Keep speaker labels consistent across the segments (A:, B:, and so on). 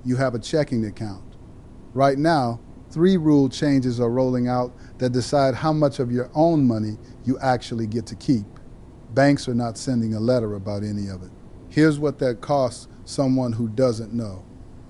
A: you have a checking account. Right now, 3 rule changes are rolling out that decide how much of your own money you actually get to keep. Banks are not sending a letter about any of it. Here's what that costs someone who doesn't know.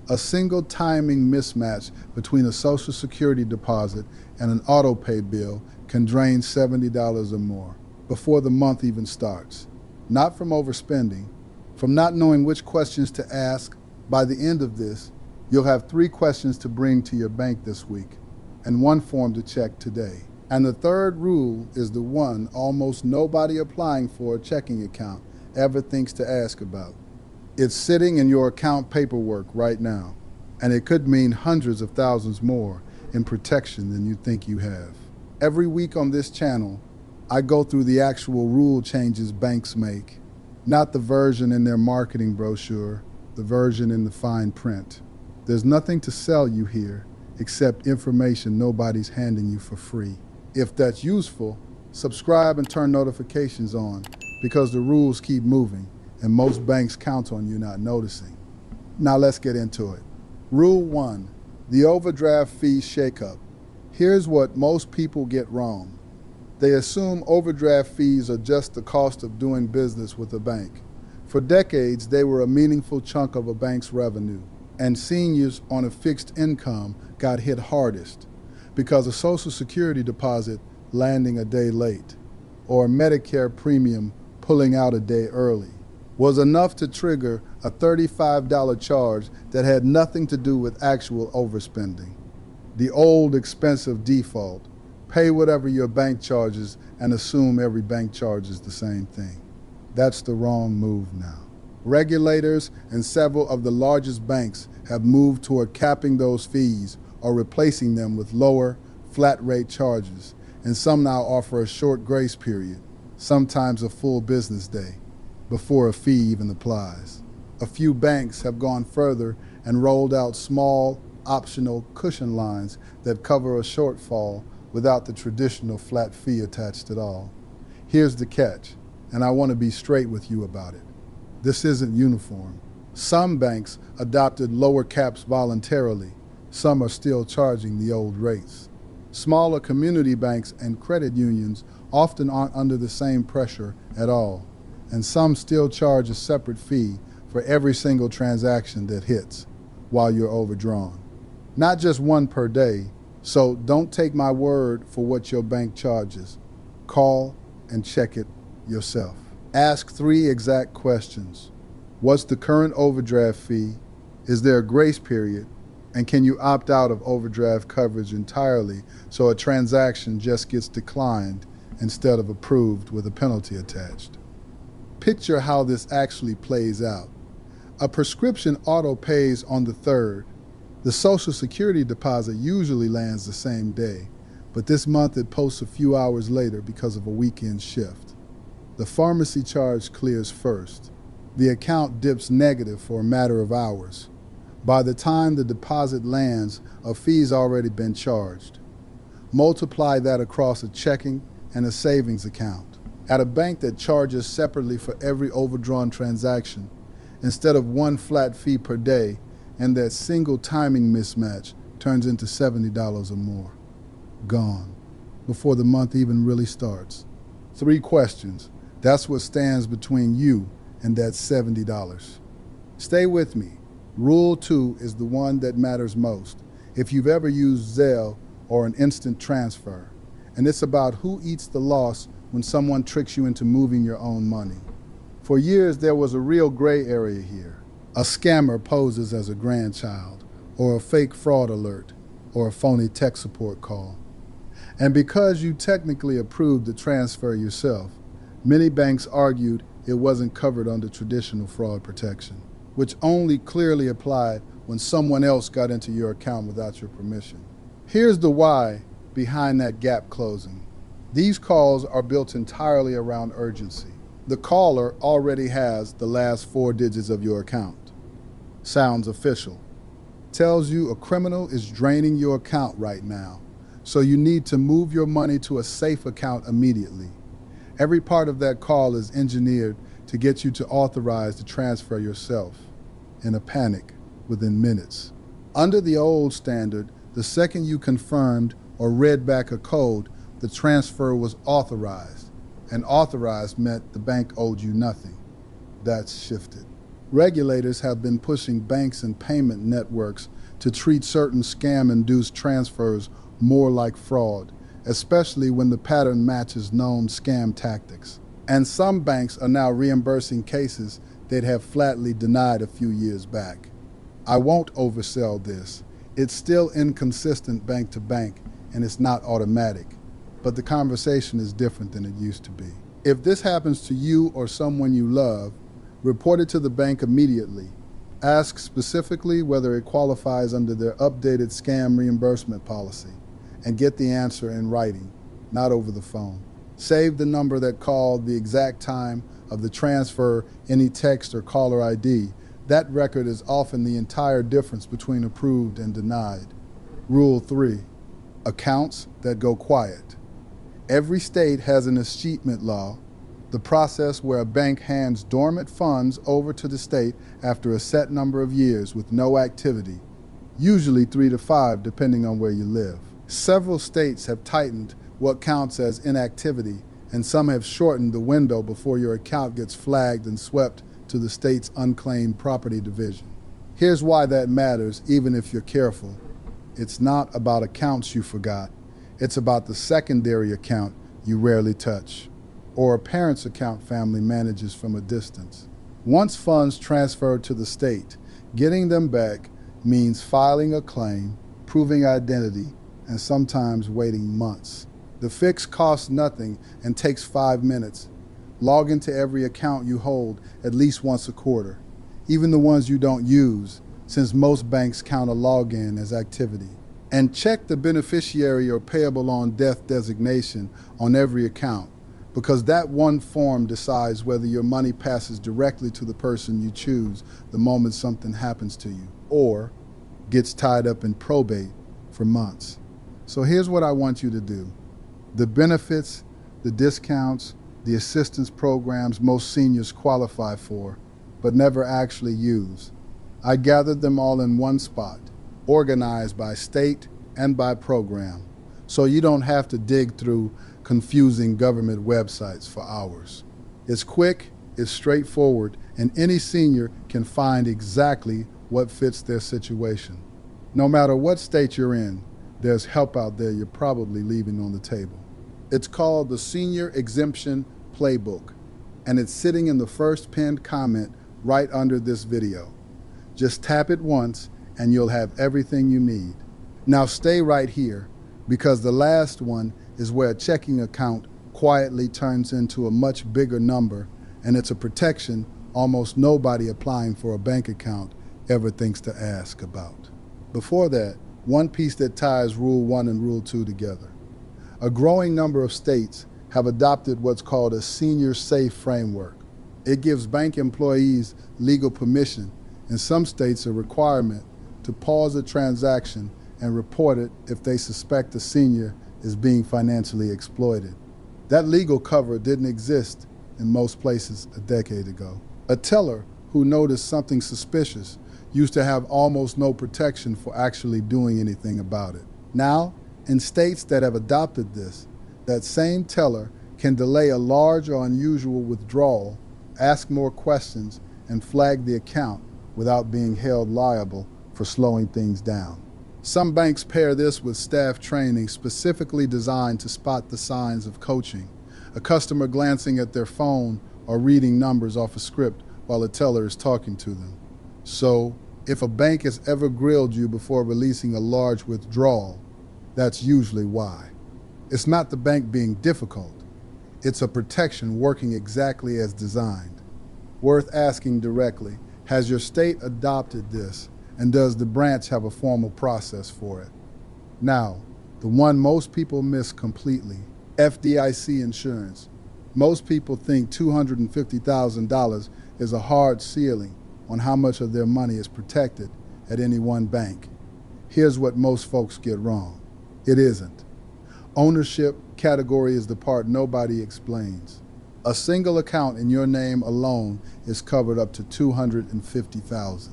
A: A single timing mismatch between a Social Security deposit and an auto pay bill can drain $70 or more before the month even starts. Not from overspending, from not knowing which questions to ask. By the end of this, you'll have 3 questions to bring to your bank this week and 1 form to check today. And the third rule is the one almost nobody applying for a checking account ever thinks to ask about. It's sitting in your account paperwork right now, and it could mean hundreds of thousands more in protection than you think you have. Every week on this channel, I go through the actual rule changes banks make, not the version in their marketing brochure, the version in the fine print. There's nothing to sell you here except information nobody's handing you for free. If that's useful, subscribe and turn notifications on, because the rules keep moving and most banks count on you not noticing. Now let's get into it. Rule 1, the overdraft fee shakeup. Here's what most people get wrong. They assume overdraft fees are just the cost of doing business with a bank. For decades, they were a meaningful chunk of a bank's revenue, and seniors on a fixed income got hit hardest because a Social Security deposit landing a day late or a Medicare premium pulling out a day early was enough to trigger a $35 charge that had nothing to do with actual overspending. The old expensive default, pay whatever your bank charges and assume every bank charges the same thing. That's the wrong move now. Regulators and several of the largest banks have moved toward capping those fees or replacing them with lower, flat rate charges, and some now offer a short grace period, sometimes a full business day, before a fee even applies. A few banks have gone further and rolled out small, optional cushion lines that cover a shortfall without the traditional flat fee attached at all. Here's the catch, and I want to be straight with you about it. This isn't uniform. Some banks adopted lower caps voluntarily. Some are still charging the old rates. Smaller community banks and credit unions often aren't under the same pressure at all, and some still charge a separate fee for every single transaction that hits while you're overdrawn. Not just one per day, so don't take my word for what your bank charges. Call and check it yourself. Ask 3 exact questions. What's the current overdraft fee? Is there a grace period? And can you opt out of overdraft coverage entirely so a transaction just gets declined instead of approved with a penalty attached? Picture how this actually plays out. A prescription auto pays on the 3rd. The Social Security deposit usually lands the same day, but this month it posts a few hours later because of a weekend shift. The pharmacy charge clears first. The account dips negative for a matter of hours. By the time the deposit lands, a fee's already been charged. Multiply that across a checking and a savings account. At a bank that charges separately for every overdrawn transaction, instead of 1 flat fee per day, and that single timing mismatch turns into $70 or more. Gone, before the month even really starts. 3 questions. That's what stands between you and that $70. Stay with me. Rule 2 is the one that matters most if you've ever used Zelle or an instant transfer, and it's about who eats the loss when someone tricks you into moving your own money. For years, there was a real gray area here. A scammer poses as a grandchild, or a fake fraud alert, or a phony tech support call. And because you technically approved the transfer yourself, many banks argued it wasn't covered under traditional fraud protection, which only clearly applied when someone else got into your account without your permission. Here's the why behind that gap closing. These calls are built entirely around urgency. The caller already has the last 4 digits of your account. Sounds official. Tells you a criminal is draining your account right now, so you need to move your money to a safe account immediately. Every part of that call is engineered to get you to authorize the transfer yourself. In a panic, within minutes. Under the old standard, the second you confirmed or read back a code, the transfer was authorized, and authorized meant the bank owed you nothing. That's shifted. Regulators have been pushing banks and payment networks to treat certain scam-induced transfers more like fraud, especially when the pattern matches known scam tactics. And some banks are now reimbursing cases they'd have flatly denied a few years back. I won't oversell this. It's still inconsistent bank to bank, and it's not automatic. But the conversation is different than it used to be. If this happens to you or someone you love, report it to the bank immediately. Ask specifically whether it qualifies under their updated scam reimbursement policy, and get the answer in writing, not over the phone. Save the number that called, the exact time of the transfer, any text or caller ID. That record is often the entire difference between approved and denied. Rule 3, accounts that go quiet. Every state has an escheatment law, the process where a bank hands dormant funds over to the state after a set number of years with no activity, usually 3 to 5 depending on where you live. Several states have tightened what counts as inactivity, and some have shortened the window before your account gets flagged and swept to the state's unclaimed property division. Here's why that matters, even if you're careful. It's not about accounts you forgot. It's about the secondary account you rarely touch, or a parent's account family manages from a distance. Once funds transfer to the state, getting them back means filing a claim, proving identity, and sometimes waiting months. The fix costs nothing and takes 5 minutes. Log into every account you hold at least once a quarter, even the ones you don't use, since most banks count a login as activity. And check the beneficiary or payable on death designation on every account, because that one form decides whether your money passes directly to the person you choose the moment something happens to you, or gets tied up in probate for months. So here's what I want you to do. The benefits, the discounts, the assistance programs most seniors qualify for, but never actually use. I gathered them all in one spot, organized by state and by program, so you don't have to dig through confusing government websites for hours. It's quick, it's straightforward, and any senior can find exactly what fits their situation. No matter what state you're in, there's help out there you're probably leaving on the table. It's called the Senior Exemption Playbook, and it's sitting in the first pinned comment right under this video. Just tap it once and you'll have everything you need. Now stay right here, because the last one is where a checking account quietly turns into a much bigger number, and it's a protection almost nobody applying for a bank account ever thinks to ask about. Before that, one piece that ties Rule 1 and Rule 2 together. A growing number of states have adopted what's called a senior safe framework. It gives bank employees legal permission, in some states a requirement, to pause a transaction and report it if they suspect a senior is being financially exploited. That legal cover didn't exist in most places a decade ago. A teller who noticed something suspicious used to have almost no protection for actually doing anything about it. Now, in states that have adopted this, that same teller can delay a large or unusual withdrawal, ask more questions, and flag the account without being held liable for slowing things down. Some banks pair this with staff training specifically designed to spot the signs of coaching, a customer glancing at their phone or reading numbers off a script while a teller is talking to them. So, if a bank has ever grilled you before releasing a large withdrawal, that's usually why. It's not the bank being difficult. It's a protection working exactly as designed. Worth asking directly, has your state adopted this, and does the branch have a formal process for it? Now, the one most people miss completely, FDIC insurance. Most people think $250,000 is a hard ceiling on how much of their money is protected at any one bank. Here's what most folks get wrong. It isn't. Ownership category is the part nobody explains. A single account in your name alone is covered up to $250,000.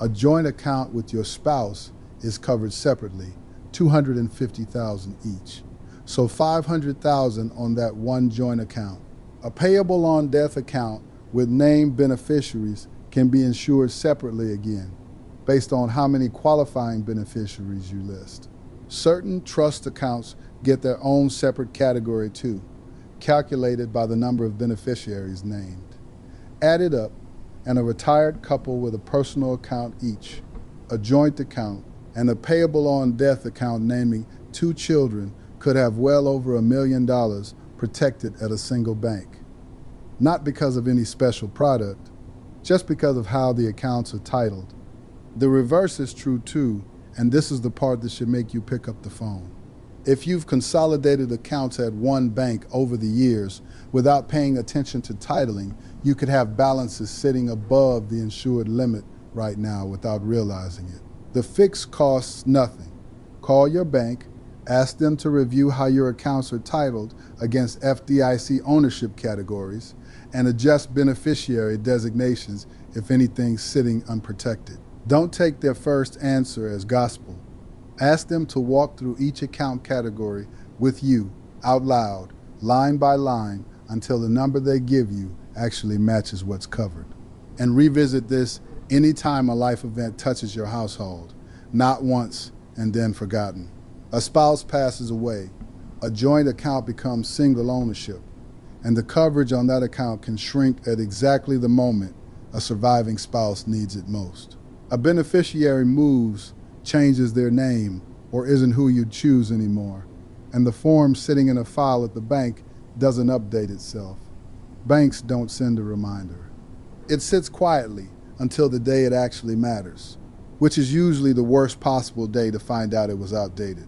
A: A joint account with your spouse is covered separately, $250,000 each. So $500,000 on that one joint account. A payable on death account with named beneficiaries can be insured separately again, based on how many qualifying beneficiaries you list. Certain trust accounts get their own separate category too, calculated by the number of beneficiaries named. Added up, and a retired couple with a personal account each, a joint account, and a payable on death account naming 2 children could have well over $1 million protected at a single bank. Not because of any special product, just because of how the accounts are titled. The reverse is true too, and this is the part that should make you pick up the phone. If you've consolidated accounts at one bank over the years without paying attention to titling, you could have balances sitting above the insured limit right now without realizing it. The fix costs nothing. Call your bank, ask them to review how your accounts are titled against FDIC ownership categories, and adjust beneficiary designations if anything's sitting unprotected. Don't take their first answer as gospel. Ask them to walk through each account category with you, out loud, line by line, until the number they give you actually matches what's covered. And revisit this anytime a life event touches your household, not once and then forgotten. A spouse passes away, a joint account becomes single ownership, and the coverage on that account can shrink at exactly the moment a surviving spouse needs it most. A beneficiary moves, changes their name, or isn't who you choose anymore, and the form sitting in a file at the bank doesn't update itself. Banks don't send a reminder. It sits quietly until the day it actually matters, which is usually the worst possible day to find out it was outdated.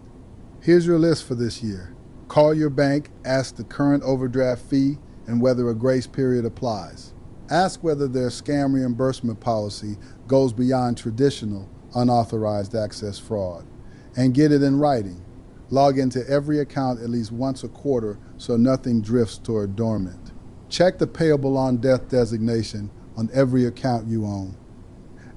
A: Here's your list for this year. Call your bank, ask the current overdraft fee and whether a grace period applies. Ask whether their scam reimbursement policy goes beyond traditional unauthorized access fraud, and get it in writing. Log into every account at least once a quarter so nothing drifts toward dormant. Check the payable on death designation on every account you own.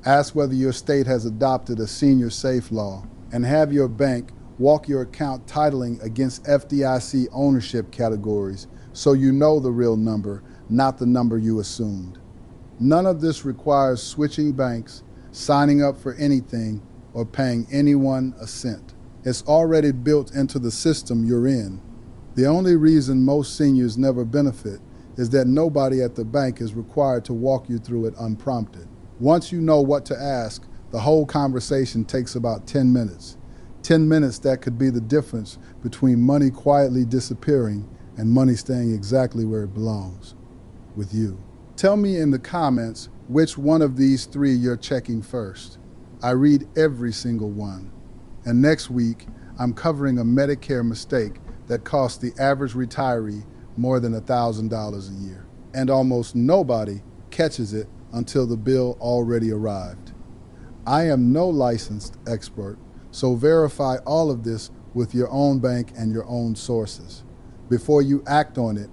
A: Ask whether your state has adopted a senior safe law, and have your bank walk your account titling against FDIC ownership categories so you know the real number, not the number you assumed. None of this requires switching banks, signing up for anything, or paying anyone a cent. It's already built into the system you're in. The only reason most seniors never benefit is that nobody at the bank is required to walk you through it unprompted. Once you know what to ask, the whole conversation takes about 10 minutes. 10 minutes that could be the difference between money quietly disappearing and money staying exactly where it belongs, with you. Tell me in the comments which one of these 3 you're checking first. I read every single one. And next week, I'm covering a Medicare mistake that cost the average retiree more than $1,000 a year. And almost nobody catches it until the bill already arrived. I am no licensed expert, so verify all of this with your own bank and your own sources. Before you act on it,